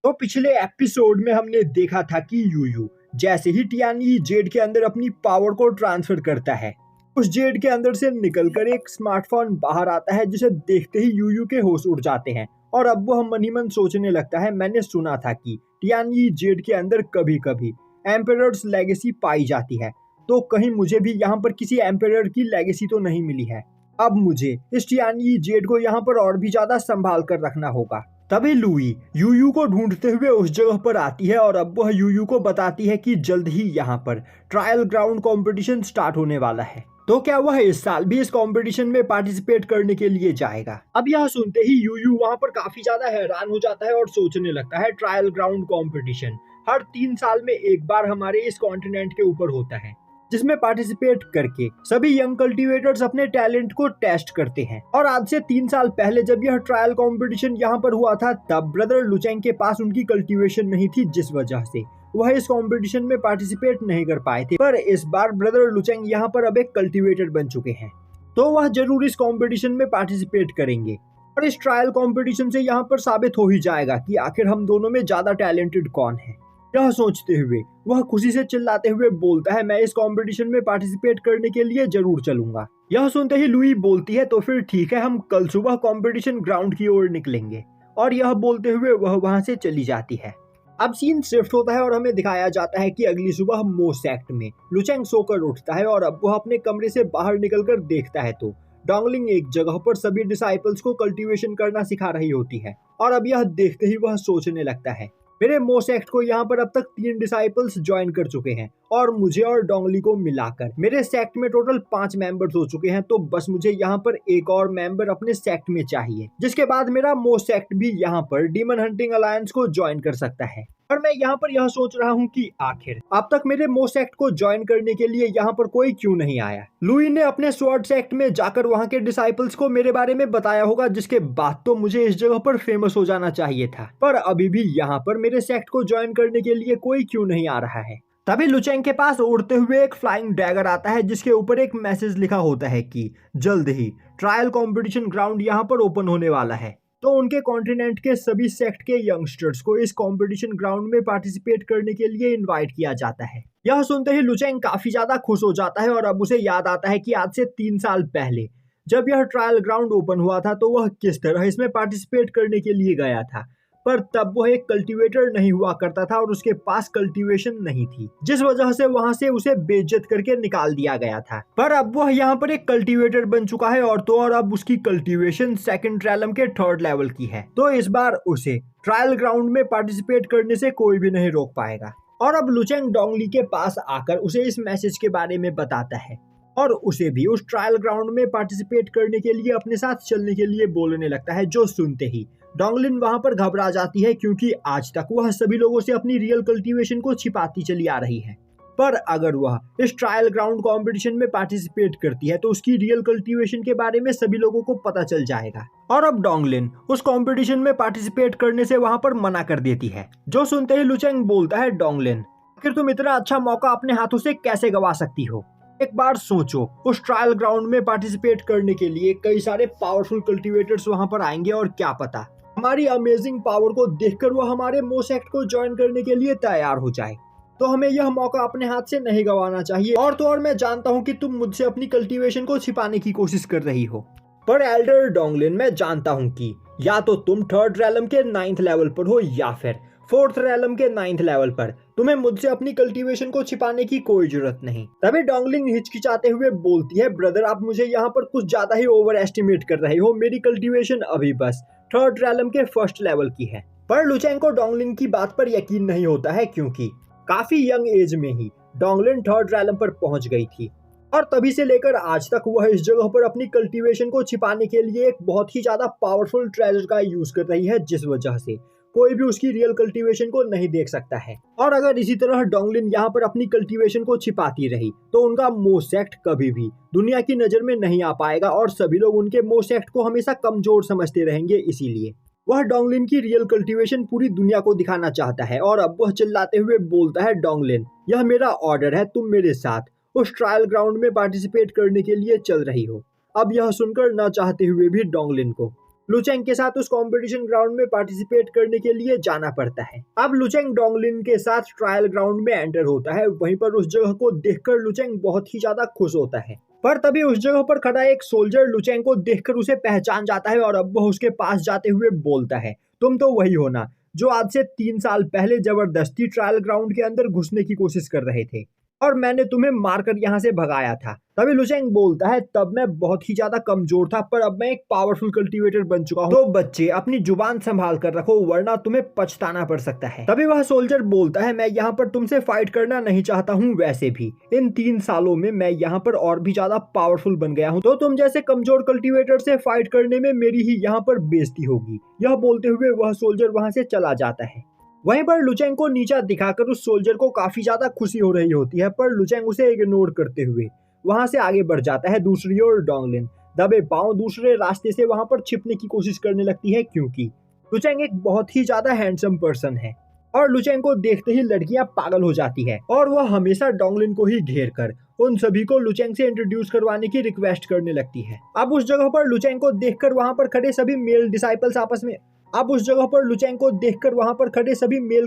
तो पिछले एपिसोड में हमने देखा था कि यूयू जैसे ही टियानी जेड के अंदर अपनी पावर को ट्रांसफर करता है, उस जेड के अंदर से निकलकर एक स्मार्टफोन बाहर आता है जिसे देखते ही यूयू के होश उड़ जाते हैं। और अब वो मन ही मन सोचने लगता है, मैंने सुना था कि टियानी जेड के अंदर कभी कभी एम्परर्स लेगेसी पाई जाती है, तो कहीं मुझे भी यहाँ पर किसी एम्परर की लेगेसी तो नहीं मिली है। अब मुझे इस टियानी जेड को यहाँ पर और भी ज्यादा संभाल कर रखना होगा। तभी लुई यूयू को ढूंढते हुए उस जगह पर आती है और अब वह यूयू को बताती है कि जल्द ही यहाँ पर ट्रायल ग्राउंड कंपटीशन स्टार्ट होने वाला है, तो क्या वह इस साल भी इस कंपटीशन में पार्टिसिपेट करने के लिए जाएगा। अब यह सुनते ही यूयू वहाँ पर काफी ज्यादा हैरान हो जाता है और सोचने लगता है, ट्रायल ग्राउंड कंपटीशन हर 3 साल में एक बार हमारे इस कॉन्टिनेंट के ऊपर होता है, जिसमें पार्टिसिपेट करके सभी यंग कल्टीवेटर्स अपने टैलेंट को टेस्ट करते हैं। और आज से 3 साल पहले जब यह ट्रायल कंपटीशन यहाँ पर हुआ था, तब ब्रदर लुचेंग के पास उनकी कल्टीवेशन नहीं थी, जिस वजह से वह इस कंपटीशन में पार्टिसिपेट नहीं कर पाए थे। पर इस बार ब्रदर लुचेंग यहाँ पर अब एक कल्टीवेटर बन चुके हैं, तो वह जरूर इस कंपटीशन में पार्टिसिपेट करेंगे। और इस ट्रायल कंपटीशन से यहाँ पर साबित हो ही जाएगा कि आखिर हम दोनों में ज्यादा टैलेंटेड कौन है। यह सोचते हुए वह खुशी से चिल्लाते हुए बोलता है, मैं इस कंपटीशन में पार्टिसिपेट करने के लिए जरूर चलूंगा। यह सुनते ही लुई बोलती है, तो फिर ठीक है, हम कल सुबह कंपटीशन ग्राउंड की ओर निकलेंगे। और यह बोलते हुए वह वहां से चली जाती है। अब सीन शिफ्ट होता है और हमें दिखाया जाता है कि अगली सुबह मो सेक्ट में लुचेंग सोकर उठता है और अब वह अपने कमरे से बाहर निकलकर देखता है तो डोंगलिंग एक जगह पर सभी डिसाइपल्स को कल्टीवेशन करना सिखा रही होती है। और अब यह देखते ही वह सोचने लगता है, मेरे मो सेक्ट को यहाँ पर अब तक 3 डिसाइपल्स ज्वाइन कर चुके हैं और मुझे और डोंगली को मिलाकर मेरे सेक्ट में टोटल 5 मेंबर्स हो चुके हैं, तो बस मुझे यहाँ पर एक और मेंबर अपने सेक्ट में चाहिए, जिसके बाद मेरा मो सेक्ट भी यहाँ पर डीमन हंटिंग अलायंस को ज्वाइन कर सकता है। और मैं यहाँ पर यह सोच रहा हूँ कि आखिर अब तक मेरे मो सेक्ट को ज्वाइन करने के लिए यहाँ पर कोई क्यों नहीं आया। लुई ने अपने स्वॉर्ड सेक्ट में जाकर वहाँ के डिसाइपल्स को मेरे बारे में बताया होगा, जिसके बाद तो मुझे इस जगह पर फेमस हो जाना चाहिए था, पर अभी भी यहाँ पर मेरे सेक्ट को ज्वाइन करने के लिए कोई क्यों नहीं आ रहा है। तभी लुचेंग के पास उड़ते हुए एक फ्लाइंग डैगर आता है, जिसके ऊपर एक मैसेज लिखा होता है कि जल्द ही ट्रायल कंपटीशन ग्राउंड यहाँ पर ओपन होने वाला है, तो उनके कॉन्टिनेंट के सभी सेक्ट के यंगस्टर्स को इस कंपटीशन ग्राउंड में पार्टिसिपेट करने के लिए इनवाइट किया जाता है। यह सुनते ही लुचेंग काफी ज्यादा खुश हो जाता है और अब उसे याद आता है कि आज से 3 साल पहले जब यह ट्रायल ग्राउंड ओपन हुआ था, तो वह किस तरह इसमें पार्टिसिपेट करने के लिए गया था, पर तब वह एक कल्टीवेटर नहीं हुआ करता था और उसके पास कल्टीवेशन नहीं थी, जिस वजह से वहां से उसे बेइज्जत करके निकाल दिया गया था। पर अब वह यहाँ पर एक कल्टीवेटर बन चुका है और तो और अब उसकी कल्टीवेशन सेकंड ट्रायलम के 3rd लेवल की है, तो इस बार उसे ट्रायल ग्राउंड में पार्टिसिपेट करने से कोई भी नहीं रोक पाएगा। और अब लुचेंग डोंगली के पास आकर उसे इस मैसेज के बारे में बताता है और उसे भी उस ट्रायल ग्राउंड में पार्टिसिपेट करने के लिए अपने साथ चलने के लिए बोलने लगता है, जो सुनते ही डोंगलिन वहां पर घबरा जाती है, क्योंकि आज तक वह सभी लोगों से अपनी रियल कल्टीवेशन को छिपाती चली आ रही है। पर अगर वह इस ट्रायल ग्राउंड कंपटीशन में पार्टिसिपेट करती है तो उसकी रियल कल्टीवेशन के बारे में सभी लोगों को पता चल जाएगा। और अब डोंगलिन उस कंपटीशन में पार्टिसिपेट करने से वहां पर मना कर देती है, जो सुनते ही लुचेंग बोलता है, डोंगलिन आखिर तुम इतना अच्छा मौका अपने हाथों से कैसे गवा सकती हो। एक बार सोचो, उस ट्रायल ग्राउंड में पार्टिसिपेट करने के लिए कई सारे पावरफुल कल्टीवेटर्स वहां पर आएंगे और क्या पता हमारी अमेजिंग पावर को देखकर वो हमारे मो सेक्ट को ज्वाइन करने के लिए तैयार हो जाए, तो हमें यह मौका अपने हाथ से नहीं गंवाना चाहिए। और तो और मैं जानता हूँ कि तुम मुझसे अपनी कल्टीवेशन को छिपाने की कोशिश कर रही हो, पर एल्डर डोंगलिन मैं जानता हूँ कि या तो तुम 3rd रैलम के 9th लेवल पर हो या फिर 4th रैलम के 9th लेवल पर, तुम्हें मुझसे अपनी कल्टीवेशन को छिपाने की कोई जरूरत नहीं। तभी डोंगलिंग हिचकिचाते हुए बोलती है, ब्रदर आप मुझे यहाँ पर कुछ ज्यादा ही ओवर एस्टिमेट कर रहे हो, मेरी कल्टीवेशन अभी बस 3rd रैलम के 1st लेवल की है। पर लुचेंग को डोंगलिन की बात पर यकीन नहीं होता है, क्योंकि काफी यंग एज में ही डोंगलिन 3rd रैलम पर पहुंच गई थी और तभी से लेकर आज तक वह इस जगह पर अपनी कल्टीवेशन को छिपाने के लिए एक बहुत ही ज्यादा पावरफुल ट्रेजर का यूज कर रही है, जिस वजह से कोई भी उसकी रियल कल्टीवेशन को नहीं देख सकता है। और अगर इसी तरह डोंगलिन यहाँ पर अपनी कल्टीवेशन को छिपाती रही तो उनका मो सेक्ट कभी भी दुनिया की नजर में नहीं आ पाएगा और सभी लोग उनके मो सेक्ट को हमेशा कमजोर समझते रहेंगे। इसीलिए वह डोंगलिन की रियल कल्टीवेशन पूरी दुनिया को दिखाना चाहता है। और अब वह चिल्लाते हुए बोलता है, डोंगलिन यह मेरा ऑर्डर है, तुम मेरे साथ उस ट्रायल ग्राउंड में पार्टिसिपेट करने के लिए चल रही हो। अब यह सुनकर न चाहते हुए भी डोंगलिन को लुचेंग के साथ उस कंपटीशन ग्राउंड में पार्टिसिपेट करने के लिए जाना पड़ता है। अब लुचेंग डोंगलिन के साथ ट्रायल ग्राउंड में एंटर होता है। वहीं पर उस जगह को देखकर लुचेंग बहुत ही ज्यादा खुश होता है, पर तभी उस जगह पर खड़ा एक सोल्जर लुचेंग को देखकर उसे पहचान जाता है और अब वह उसके पास जाते हुए बोलता है, तुम तो वही हो ना जो आज से 3 साल पहले जबरदस्ती ट्रायल ग्राउंड के अंदर घुसने की कोशिश कर रहे थे और मैंने तुम्हें मारकर यहाँ से भगाया था। तभी लुचेंग बोलता है, तब मैं बहुत ही ज्यादा कमजोर था पर अब मैं एक पावरफुल कल्टीवेटर बन चुका हूँ। तो बच्चे अपनी जुबान संभाल कर रखो वरना तुम्हें पछताना पड़ सकता है। तभी वह सोल्जर बोलता है, मैं यहाँ पर तुमसे फाइट करना नहीं चाहता हूँ, वैसे भी इन 3 सालों में मैं यहाँ पर और भी ज्यादा पावरफुल बन गया हूँ, तो तुम जैसे कमजोर कल्टीवेटर से फाइट करने में मेरी ही यहाँ पर बेइज्जती होगी। यह बोलते हुए वह सोल्जर वहां से चला जाता है। वहीं पर लुचेंग को नीचा दिखाकर उस सोल्जर को काफी ज्यादा खुशी हो रही होती है, पर लुचेंग उसे इग्नोर करते हुए वहां से आगे बढ़ जाता है। दूसरी ओर डोंगलिन दबे पांव दूसरे रास्ते से वहां पर छिपने की कोशिश करने लगती है, क्योंकि लुचेंग एक बहुत ही ज्यादा हैंडसम पर्सन है और लुचेंग को देखते ही लड़कियां पागल हो जाती है और वह हमेशा डोंगलिन को ही घेर कर उन सभी को लुचेंग से इंट्रोड्यूस करवाने की रिक्वेस्ट करने लगती है। अब उस जगह पर लुचेंग को देखकर वहां पर खड़े सभी मेल डिसाइपल्स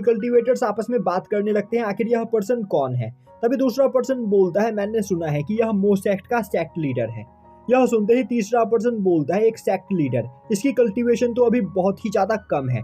कल्टीवेटर्स आपस में बात करने लगते हैं, आखिर यह पर्सन कौन है। तभी दूसरा पर्सन बोलता है, मैंने सुना है कि यह मो सेक्ट का सेक्ट लीडर है। यह सुनते ही तीसरा पर्सन बोलता है, एक सेक्ट लीडर, इसकी कल्टीवेशन तो अभी बहुत ही ज्यादा कम है।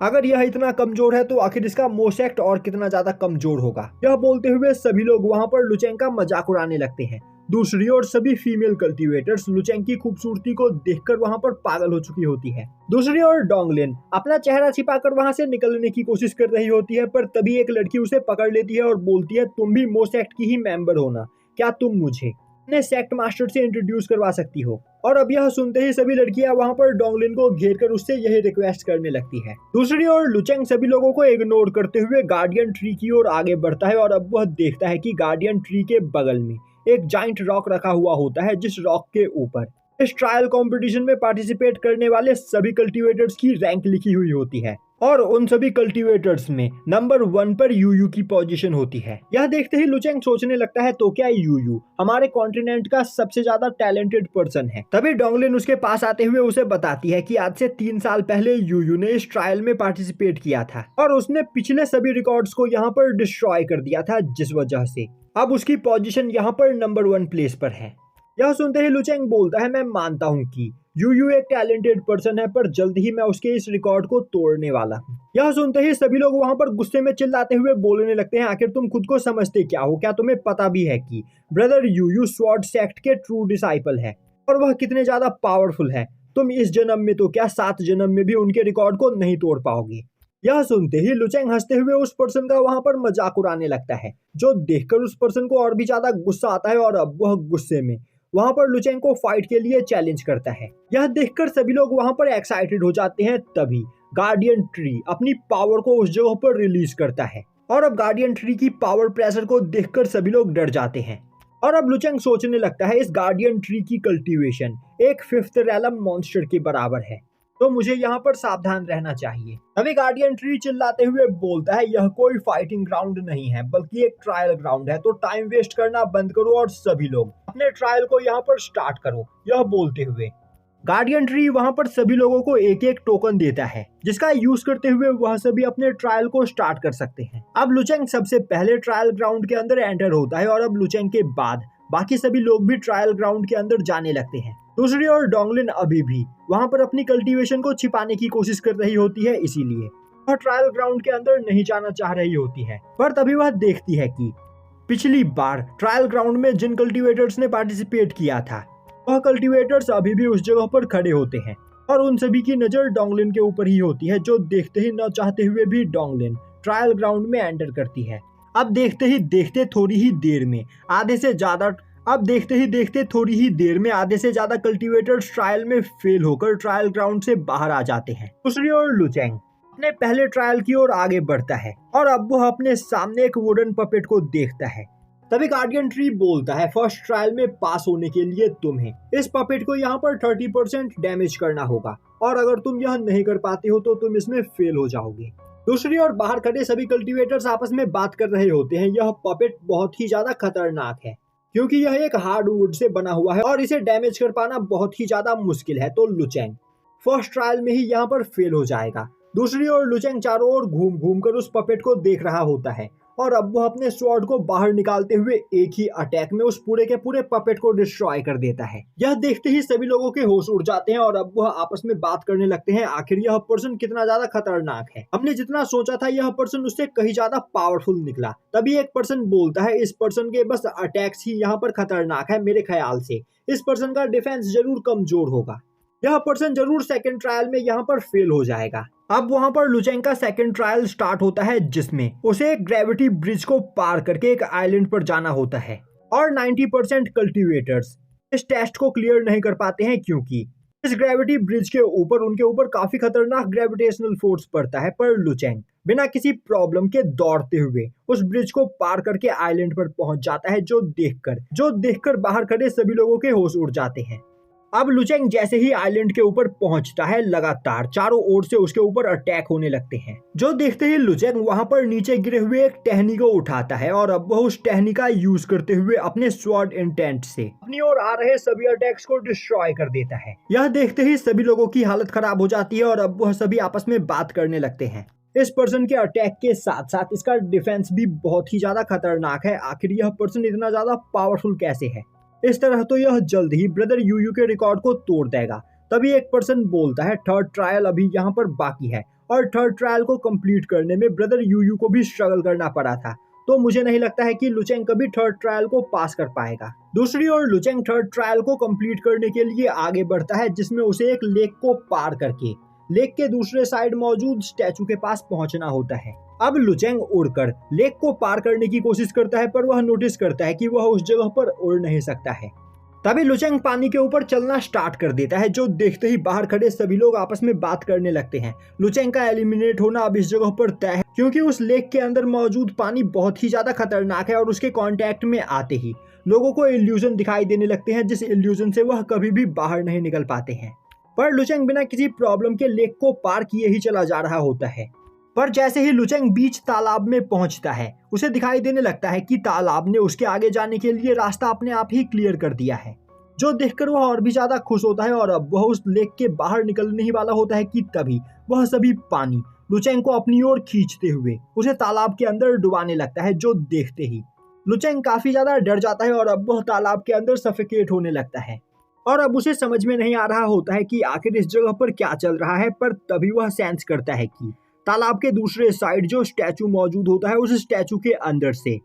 अगर यह इतना कमजोर है तो आखिर इसका मो सेक्ट और कितना ज्यादा कमजोर होगा। यह बोलते हुए सभी लोग वहां पर लुचेंग का मजाक उड़ाने लगते हैं। दूसरी ओर सभी फीमेल कल्टीवेटर्स लुचेंग की खूबसूरती को देखकर वहां पर पागल हो चुकी होती है। दूसरी ओर डोंगलिन अपना चेहरा छिपाकर वहां से निकलने की कोशिश कर रही होती है, पर तभी एक लड़की उसे पकड़ लेती है और बोलती है, तुम भी मो सेक्ट की ही मेंबर हो ना, क्या तुम मुझे अपने सेक्ट मास्टर से इंट्रोड्यूस करवा सकती हो। और अब यह सुनते ही सभी लड़कियां वहां पर डोंगलिन को घेर कर उससे यही रिक्वेस्ट करने लगती है। दूसरी ओर लुचेंग सभी लोगों को इग्नोर करते हुए गार्डियन ट्री की ओर आगे बढ़ता है और अब वह देखता है कि गार्डियन ट्री के बगल में एक जाइंट रॉक रखा हुआ होता है, जिस रॉक के ऊपर इस ट्रायल कंपटीशन में पार्टिसिपेट करने वाले सभी कल्टीवेटर्स की रैंक लिखी हुई होती है और उन सभी कल्टीवेटर्स में नंबर 1 पर यूयू की पोजीशन होती है। यह देखते ही लुचेंग सोचने लगता है, तो क्या यूयू हमारे कॉन्टिनेंट का सबसे ज्यादा टैलेंटेड पर्सन है। तभी डोंगलिन उसके पास आते हुए उसे बताती है कि आज से 3 साल पहले यूयू ने इस ट्रायल में पार्टिसिपेट किया था और उसने पिछले सभी रिकॉर्ड्स को यहाँ पर डिस्ट्रॉय कर दिया था, जिस वजह से अब उसकी पोजीशन यहाँ पर नंबर 1 प्लेस पर है। यह सुनते ही लुचेंग बोलता है, मैं मानता हूँ कि यूयू एक टैलेंटेड पर्सन है, पर जल्द ही मैं उसके इस रिकॉर्ड को तोड़ने वाला हूँ। यह सुनते ही सभी लोग वहां पर गुस्से में चिल्लाते हुए बोलने लगते हैं, आखिर तुम खुद को समझते क्या हो, क्या तुम्हें पता भी है कि ब्रदर यूयू स्वॉर्ड सेक्ट के ट्रू डिसाइपल है और वह कितने ज्यादा पावरफुल है। तुम इस जन्म में तो क्या 7 जन्म में भी उनके रिकॉर्ड को नहीं तोड़ पाओगे। यह सुनते ही लुचेंग हंसते हुए उस पर्सन का वहां पर मजाक उड़ाने लगता है, जो देखकर उस पर्सन को और भी ज्यादा गुस्सा आता है और अब वह गुस्से में वहां पर लुचेंग को फाइट के लिए चैलेंज करता है। यह देखकर सभी लोग वहां पर एक्साइटेड हो जाते हैं। तभी गार्डियन ट्री अपनी पावर को उस जगह पर रिलीज करता है और अब गार्डियन ट्री की पावर प्रेशर को देखकर सभी लोग डर जाते हैं और अब लुचेंग सोचने लगता है, इस गार्डियन ट्री की कल्टीवेशन एक 5th रैलम मॉन्स्टर के बराबर है, तो मुझे यहाँ पर सावधान रहना चाहिए। तभी गार्डियन ट्री चिल्लाते हुए बोलता है, यह कोई फाइटिंग ग्राउंड नहीं है बल्कि एक ट्रायल ग्राउंड है, तो टाइम वेस्ट करना बंद करो और सभी लोग अपने ट्रायल को यहाँ पर स्टार्ट करो। यह बोलते हुए गार्डियन ट्री वहां पर सभी लोगों को एक एक टोकन देता है, जिसका यूज करते हुए वह सभी अपने ट्रायल को स्टार्ट कर सकते हैं। अब लुचेंग सबसे पहले ट्रायल ग्राउंड के अंदर एंटर होता है और अब लुचेंग के बाद बाकी सभी लोग भी ट्रायल ग्राउंड के अंदर जाने लगते हैं। दूसरी ओर डोंगलिन अभी भी वहां पर अपनी कल्टीवेशन को छिपाने की कोशिश कर रही होती है, इसीलिए वह ट्रायल ग्राउंड के अंदर नहीं जाना चाह रही होती है। पर तभी वह देखती है कि पिछली बार ट्रायल ग्राउंड में जिन कल्टीवेटर्स ने पार्टिसिपेट किया था वह कल्टीवेटर्स अभी भी उस जगह पर खड़े होते हैं और उन सभी की नजर डोंगलिन के ऊपर ही होती है, जो देखते ही न चाहते हुए भी डोंगलिन ट्रायल ग्राउंड में एंटर करती है। अब देखते ही देखते थोड़ी ही देर में आधे से ज्यादा कल्टीवेटर्स ट्रायल में फेल होकर ट्रायल ग्राउंड से बाहर आ जाते हैं। दूसरी ओर लुचेंग अपने पहले ट्रायल की ओर आगे बढ़ता है और अब वह अपने सामने एक वुडन पपेट को देखता है। तभी गार्डियन ट्री बोलता है, फर्स्ट ट्रायल में पास होने के लिए तुम्हें इस पपेट को यहाँ पर 30% डैमेज करना होगा और अगर तुम यह नहीं कर पाते हो तो तुम इसमें फेल हो जाओगे। दूसरी ओर बाहर खड़े सभी कल्टीवेटर्स आपस में बात कर रहे होते हैं। यह पपेट बहुत ही ज्यादा खतरनाक है क्योंकि यह एक हार्ड वुड से बना हुआ है और इसे डैमेज कर पाना बहुत ही ज्यादा मुश्किल है। तो लुचेंग फर्स्ट ट्रायल में ही यहाँ पर फेल हो जाएगा। दूसरी ओर लुचेंग चारों ओर घूम घूम कर उस पपेट को देख रहा होता है और अब वह अपने स्वॉर्ड को बाहर निकालते हुए एक ही अटैक में उस पूरे के पूरे पपेट को डिस्ट्रॉय कर देता है। यह देखते ही सभी लोगों के होश उड़ जाते हैं और अब वह आपस में बात करने लगते हैं, आखिर यह पर्सन कितना ज्यादा खतरनाक है। हमने जितना सोचा था यह पर्सन उससे कहीं ज्यादा पावरफुल निकला। तभी एक पर्सन बोलता है, इस पर्सन के बस अटैक्स ही यहाँ पर खतरनाक है, मेरे ख्याल से इस पर्सन का डिफेंस जरूर कमजोर होगा। यह पर्सन जरूर सेकंड ट्रायल में यहाँ पर फेल हो जाएगा। अब वहां पर लुचेंग का सेकंड ट्रायल स्टार्ट होता है जिसमें उसे एक ग्रेविटी ब्रिज को पार करके एक आइलैंड पर जाना होता है और 90% कल्टीवेटर्स इस टेस्ट को क्लियर नहीं कर पाते हैं क्योंकि इस ग्रेविटी ब्रिज के ऊपर उनके ऊपर काफी खतरनाक ग्रेविटेशनल फोर्स पड़ता है। पर लुचेंग बिना किसी प्रॉब्लम के दौड़ते हुए उस ब्रिज को पार करके आइलैंड पर पहुंच जाता है, जो देखकर बाहर खड़े सभी लोगों के होश उड़ जाते हैं। अब लुचेंग जैसे ही आइलैंड के ऊपर पहुंचता है लगातार चारों ओर से उसके ऊपर अटैक होने लगते हैं, जो देखते ही लुचेंग वहां पर नीचे गिरे हुए एक टहनी को उठाता है और अब वह उस टहनी का यूज करते हुए अपने स्वॉर्ड इंटेंट से अपनी ओर आ रहे सभी अटैक्स को डिस्ट्रॉय कर देता है। यह देखते ही सभी लोगों की हालत खराब हो जाती है और अब वह सभी आपस में बात करने लगते हैं। इस पर्सन के अटैक के साथ साथ इसका डिफेंस भी बहुत ही ज्यादा खतरनाक है, आखिर यह पर्सन इतना ज्यादा पावरफुल कैसे है। इस तरह तो यह जल्द ही ब्रदर यूयू के रिकॉर्ड को तोड़ देगा। तभी एक पर्सन बोलता है, थर्ड ट्रायल अभी यहाँ पर बाकी है और थर्ड ट्रायल को कंप्लीट करने में ब्रदर यूयू को भी स्ट्रगल करना पड़ा था, तो मुझे नहीं लगता है कि लुचेंग कभी थर्ड ट्रायल को पास कर पाएगा। दूसरी ओर लुचेंग थर्ड ट्रायल को कंप्लीट करने के लिए आगे बढ़ता है जिसमें उसे एक लेक को पार करके लेक के दूसरे साइड मौजूद स्टैचू के पास पहुंचना होता है। अब लुचेंग उड़कर लेक को पार करने की कोशिश करता है पर वह नोटिस करता है कि वह उस जगह पर उड़ नहीं सकता है। तभी लुचेंग पानी के ऊपर चलना स्टार्ट कर देता है, जो देखते ही बाहर खड़े सभी लोग आपस में बात करने लगते हैं। लुचेंग का एलिमिनेट होना अब इस जगह पर तय है क्योंकि उस लेक के अंदर मौजूद पानी बहुत ही ज्यादा खतरनाक है और उसके कांटेक्ट में आते ही लोगों को इल्यूजन दिखाई देने लगते हैं, जिस इल्यूजन से वह कभी भी बाहर नहीं निकल पाते हैं। पर लुचेंग बिना किसी प्रॉब्लम के लेक को पार किए ही चला जा रहा होता है। पर जैसे ही लुचेंग बीच तालाब में पहुंचता है उसे दिखाई देने लगता है कि तालाब ने उसके आगे जाने के लिए रास्ता अपने आप ही क्लियर कर दिया है, जो देखकर वह और भी ज्यादा खुश होता है और अब वह उस लेक के बाहर निकलने ही वाला होता है कि तभी वह सभी पानी लुचेंग को अपनी ओर खींचते हुए उसे तालाब के अंदर डुबाने लगता है, जो देखते ही लुचेंग काफी ज्यादा डर जाता है और अब वह तालाब के अंदर सफोकेट होने लगता है और अब उसे समझ में नहीं आ रहा होता है कि आखिर इस जगह पर क्या चल रहा है। पर तभी वह सेंस करता है कि तालाब के दूसरे साइड जो स्टैचू मौजूद होता है उस स्टैचू के अंदर से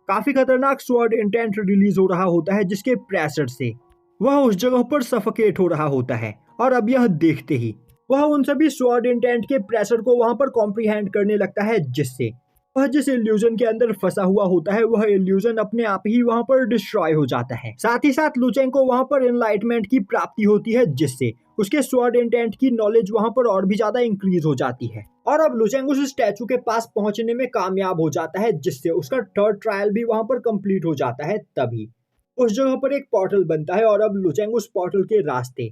काफी खतरनाक स्वॉर्ड इंटेंट रिलीज हो रहा होता है, जिसके प्रेशर से वह उस जगह पर सफोकेट हो रहा होता है। और अब यह देखते ही वह उन सभी स्वॉर्ड इंटेंट के प्रेशर को वहां पर कॉम्प्रीहेंड करने लगता है, जिससे वह जिस इल्यूजन के अंदर फंसा हुआ होता है वह इल्यूजन अपने आप ही वहां पर डिस्ट्रॉय हो जाता है। साथ ही साथ लुचेंग को वहां पर एनलाइटमेंट की प्राप्ति होती है, जिससे उसके स्वॉर्ड इंटेंट की नॉलेज वहां पर और भी ज्यादा इंक्रीज हो जाती है और अब लुचेंग उस स्टैचू के पास पहुंचने में कामयाब हो जाता है, जिससे उसका थर्ड ट्रायल भी वहां पर कंप्लीट हो जाता है। तभी उस जगह पर एक पोर्टल बनता है और अब लुचेंग उस पोर्टल के रास्ते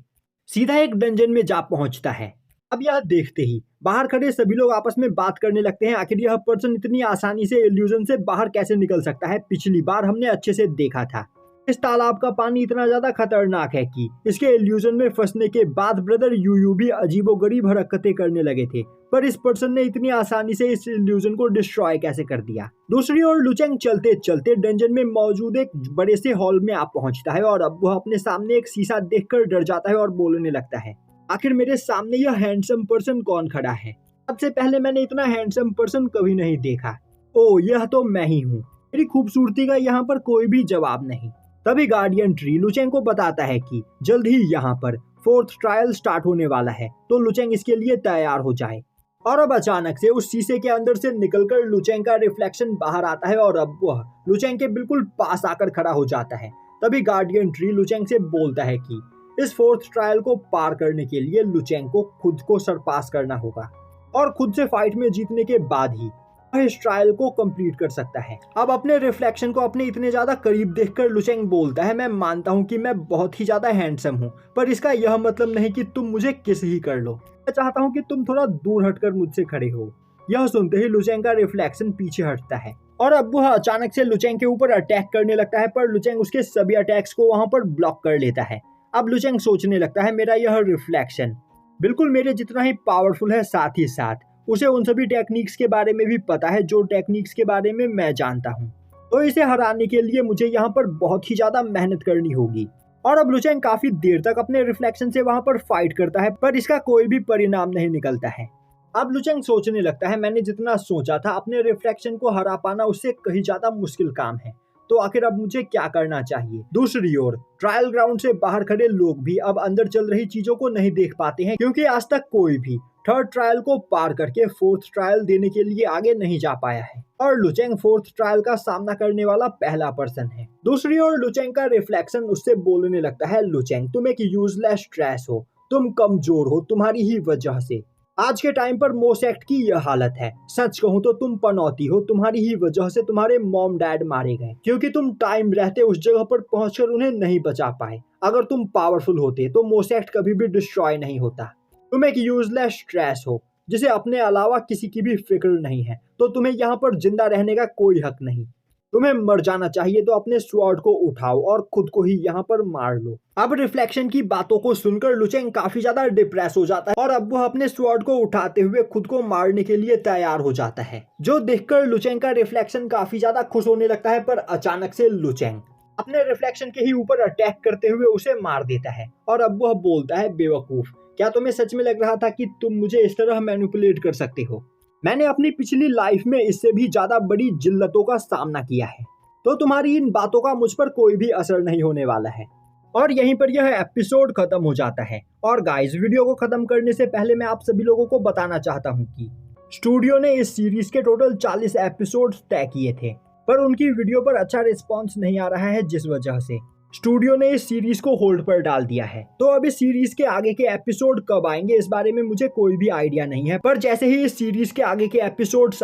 सीधा एक डंजन में जा पहुंचता है। अब यह देखते ही बाहर खड़े सभी लोग आपस में बात करने लगते हैं, आखिर यह पर्सन इतनी आसानी से इल्यूजन से बाहर कैसे निकल सकता है। पिछली बार हमने अच्छे से देखा था इस तालाब का पानी इतना ज्यादा खतरनाक है कि इसके इल्यूजन में फंसने के बाद ब्रदर यूयू भी अजीबोगरीब हरकतें करने लगे थे, पर इस पर्सन ने इतनी आसानी से इस इल्यूजन को डिस्ट्रॉय कैसे कर दिया। दूसरी ओर लुचेंग चलते चलते डंजन में मौजूद एक बड़े से हॉल में आ पहुंचता है और अब वह अपने सामने एक शीशा देखकर डर जाता है और बोलने लगता है, आखिर मेरे सामने यह हैंडसम पर्सन कौन खड़ा है। सबसे पहले मैंने इतना हैंडसम पर्सन कभी नहीं देखा। ओ, यह तो मैं ही हूँ। मेरी खूबसूरती का यहाँ पर कोई भी जवाब नहीं। तभी गार्डियन ट्री लुचेंग को बताता है कि जल्द ही यहाँ पर फोर्थ ट्रायल स्टार्ट होने वाला है, तो लुचेंग इसके लिए तैयार हो जाए। और अब अचानक से उस शीशे के अंदर से निकलकर लुचेंग का रिफ्लेक्शन बाहर आता है और अब वह लुचेंग के बिल्कुल पास आकर खड़ा हो जाता है। तभी गार्डियन ट्री लुचेंग से बोलता है कि इस फोर्थ ट्रायल को पार करने के लिए लुचेंग को खुद को सरपास करना होगा और खुद से फाइट में जीतने के बाद ही वह इस ट्रायल को कंप्लीट कर सकता है। अब अपने रिफ्लेक्शन को अपने इतने ज्यादा करीब देखकर लुचेंग बोलता है, मैं मानता हूँ कि मैं बहुत ही ज्यादा हैंडसम हूँ, पर इसका यह मतलब नहीं कि तुम मुझे किस ही कर लो। मैं चाहता हूँ कि तुम थोड़ा दूर हटकर मुझसे खड़े हो। यह सुनते ही लुचेंग का रिफ्लेक्शन पीछे हटता है और अब वह अचानक से लुचेंग के ऊपर अटैक करने लगता है, पर लुचेंग उसके सभी अटैक्स को वहां पर ब्लॉक कर लेता है। अब लुचेंग सोचने लगता है, मेरा यह रिफ्लेक्शन बिल्कुल मेरे जितना ही पावरफुल है, साथ ही साथ उसे उन सभी टेक्निक्स के बारे में भी पता है जो टेक्निक्स के बारे में मैं जानता हूँ। तो इसे हराने के लिए मुझे यहाँ पर बहुत ही ज्यादा मेहनत करनी होगी। और अब लुचेंग काफी देर तक अपने रिफ्लेक्शन से वहां पर फाइट करता है, पर इसका कोई भी परिणाम नहीं निकलता है। अब लुचेंग सोचने लगता है, मैंने जितना सोचा था अपने रिफ्लेक्शन को हरा पाना उससे कहीं ज्यादा मुश्किल काम है, तो आखिर अब मुझे क्या करना चाहिए। दूसरी ओर ट्रायल ग्राउंड से बाहर खड़े लोग भी अब अंदर चल रही चीजों को नहीं देख पाते हैं, क्योंकि आज तक कोई भी थर्ड ट्रायल को पार करके फोर्थ ट्रायल देने के लिए आगे नहीं जा पाया है, और लुचेंग फोर्थ ट्रायल का सामना करने वाला पहला पर्सन है। दूसरी ओर लुचेंग का रिफ्लेक्शन उससे बोलने लगता है, लुचेंग तुम एक यूजलेस ट्रैश हो, तुम कमजोर हो, तुम्हारी ही वजह से आज के टाइम पर मोसेक्ट की यह हालत है। सच कहूँ तो तुम पनौती हो, तुम्हारी ही वजह से तुम्हारे मॉम डैड मारे गए, क्योंकि तुम टाइम रहते उस जगह पर पहुंचकर उन्हें नहीं बचा पाए। अगर तुम पावरफुल होते तो मोसेक्ट कभी भी डिस्ट्रॉय नहीं होता। तुम एक यूजलेस ट्रैश हो जिसे अपने अलावा किसी की भी फिक्र नहीं है, तो तुम्हें यहाँ पर जिंदा रहने का कोई हक नहीं। तुम्हें मर जाना चाहिए तो अपने स्वॉर्ड को उठाओ और खुद को ही यहाँ पर मार लो। अब रिफ्लेक्शन की बातों को सुनकर लुचेंग काफी ज्यादा डिप्रेस हो जाता है और अब वो अपने स्वॉर्ड को उठाते हुए खुद को मारने के लिए तैयार हो जाता है, जो देखकर लुचेंग का रिफ्लेक्शन काफी ज्यादा खुश होने लगता है। पर अचानक से लुचेंग अपने रिफ्लेक्शन के ही ऊपर अटैक करते हुए उसे मार देता है, और अब वह बोलता है, बेवकूफ, क्या तुम्हें सच में लग रहा था कि तुम मुझे इस तरह मैनिपुलेट कर सकते हो? मैंने अपनी पिछली लाइफ में इससे भी ज्यादा बड़ी जिल्लतों का सामना किया है, तो तुम्हारी इन बातों का मुझ पर कोई भी असर नहीं होने वाला है। और यहीं पर यह एपिसोड खत्म हो जाता है। और गाइस, वीडियो को खत्म करने से पहले मैं आप सभी लोगों को बताना चाहता हूँ कि स्टूडियो ने इस सीरीज के टोटल 40 एपिसोड तय किए थे, पर उनकी वीडियो पर अच्छा रिस्पॉन्स नहीं आ रहा है, जिस वजह से स्टूडियो ने इस सीरीज को होल्ड पर डाल दिया है। तो अब इस सीरीज के आगे के एपिसोड कब आएंगे इस बारे में मुझे कोई भी आइडिया नहीं है, पर जैसे ही इस सीरीज के आगे के एपिसोड्स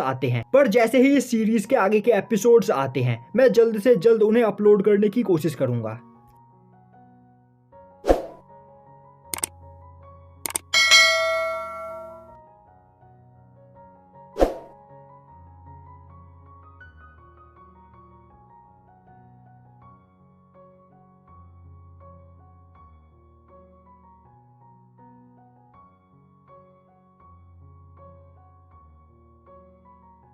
आते हैं मैं जल्द से जल्द उन्हें अपलोड करने की कोशिश करूंगा।